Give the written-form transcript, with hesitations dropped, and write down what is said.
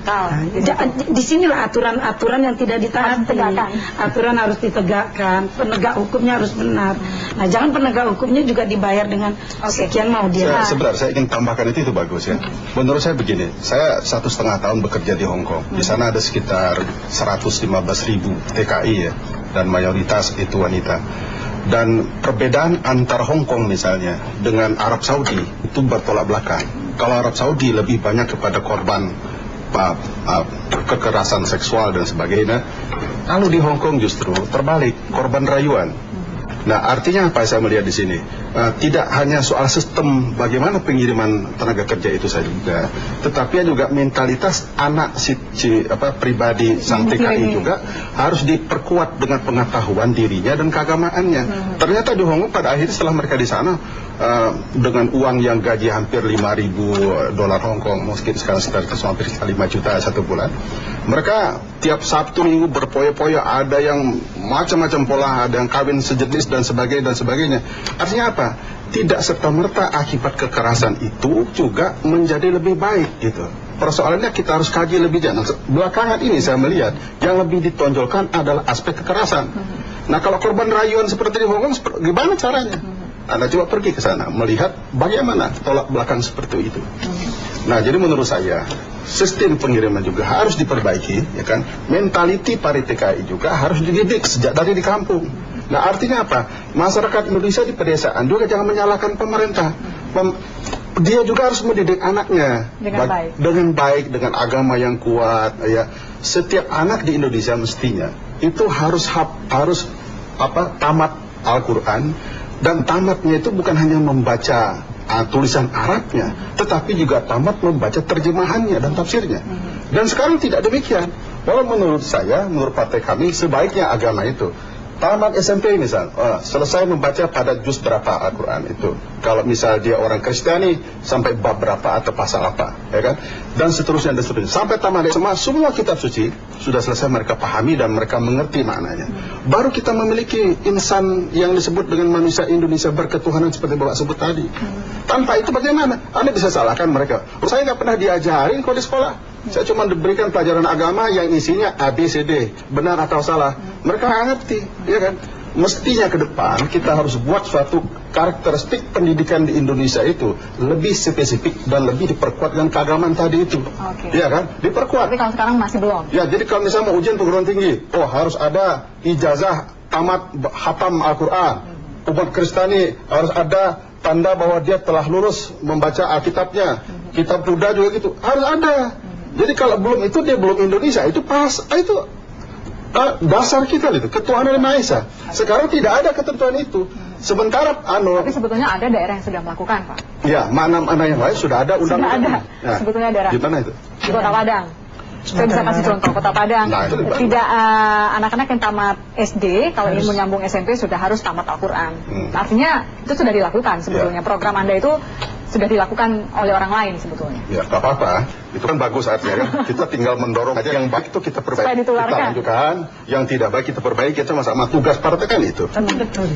nakal. Di sinilah aturan-aturan yang tidak ditaati. Aturan harus ditegakkan, penegak hukumnya harus benar. Nah, jangan penegak hukumnya juga dibayar dengan sekian mau dia. Sebentar, saya ingin tambahkan itu bagus ya. Menurut saya begini, saya 1,5 tahun bekerja di Hong Kong. Di sana ada sekitar 115.000 TKI ya, dan mayoritas itu wanita. Dan perbedaan antar Hong Kong misalnya dengan Arab Saudi itu bertolak belakang. Kalau Arab Saudi lebih banyak kepada korban kekerasan seksual dan sebagainya, lalu di Hong Kong justru terbalik, korban rayuan. Nah, artinya apa saya melihat di sini? Tidak hanya soal sistem bagaimana pengiriman tenaga kerja itu saja juga, tetapi juga mentalitas anak pribadi sang TKI juga harus diperkuat dengan pengetahuan dirinya dan keagamaannya. Ternyata di Hong Kong pada akhirnya setelah mereka di sana dengan uang yang gaji hampir 5.000 dolar Hong Kong, mungkin sekarang sekitar hampir 5 juta satu bulan. Mereka tiap Sabtu Minggu berpoyo-poyo, ada yang macam-macam pola, ada yang kawin sejenis dan sebagainya. Artinya apa? Tidak serta-merta akibat kekerasan itu juga menjadi lebih baik gitu. Persoalannya kita harus kaji lebih jauh. Belakangan ini saya melihat yang lebih ditonjolkan adalah aspek kekerasan. Nah, kalau korban rayuan seperti di Hong Kong, gimana caranya? Anda coba pergi ke sana, melihat bagaimana tolak belakang seperti itu. Nah, jadi menurut saya sistem pengiriman juga harus diperbaiki, ya kan? Mentality para TKI juga harus dididik sejak dari di kampung. Nah, artinya apa? Masyarakat Indonesia di pedesaan juga jangan menyalahkan pemerintah. Dia juga harus mendidik anaknya dengan baik, dengan agama yang kuat. Ya, setiap anak di Indonesia mestinya itu harus tamat Al-Quran, dan tamatnya itu bukan hanya membaca tulisan Arabnya, tetapi juga tamat membaca terjemahannya dan tafsirnya. Dan sekarang tidak demikian. Walau menurut saya, menurut partai kami, sebaiknya agama itu tamat SMP misal, selesai membaca pada juz berapa Al-Quran itu. Kalau misal dia orang Kristiani, sampai bab berapa atau pasal apa, ya kan? Dan seterusnya dan seterusnya. Sampai tamat semua kitab suci sudah selesai mereka pahami dan mereka mengerti maknanya. Baru kita memiliki insan yang disebut dengan manusia Indonesia berketuhanan seperti Bapak sebut tadi. Tanpa itu bagaimana? Anda bisa salahkan mereka. Saya nggak pernah diajarin kok di sekolah. Saya cuma diberikan pelajaran agama yang isinya A, B, C, D, benar atau salah. Mereka nggak ngerti, ya kan? Mestinya ke depan kita harus buat suatu karakteristik pendidikan di Indonesia itu lebih spesifik dan lebih diperkuat dengan keagamaan tadi itu. Ya kan? Diperkuat. Tapi kalau sekarang masih belum. Ya, jadi kalau misalnya mau ujian perguruan tinggi, harus ada ijazah tamat hatam Al-Quran. Umat Kristiani harus ada tanda bahwa dia telah lulus membaca Alkitabnya. Kitab Buddha juga gitu, harus ada. Jadi kalau belum itu dia belum Indonesia, itu itu dasar kita itu, ketuhanan Maha Esa. Sekarang tidak ada ketentuan itu. Sementara tapi sebetulnya ada daerah yang sudah melakukan, Pak. Ya, mana-mana yang lain sudah ada undang-undang. Sudah ada. Ya. Sebetulnya daerah. Di mana itu? Di Kota Padang. Saya bisa kasih contoh Kota Padang. Tidak anak-anak yang tamat SD kalau ingin menyambung SMP sudah harus tamat Al-Quran. Artinya itu sudah dilakukan sebetulnya. Program Anda itu sudah dilakukan oleh orang lain sebetulnya. Ya, nggak apa-apa. Itu kan bagus artinya kan. Kita tinggal mendorong aja yang baik itu kita perbaiki. Kita lanjutkan. Yang tidak baik kita perbaiki. Itu sama-sama tugas partai kan itu. Betul.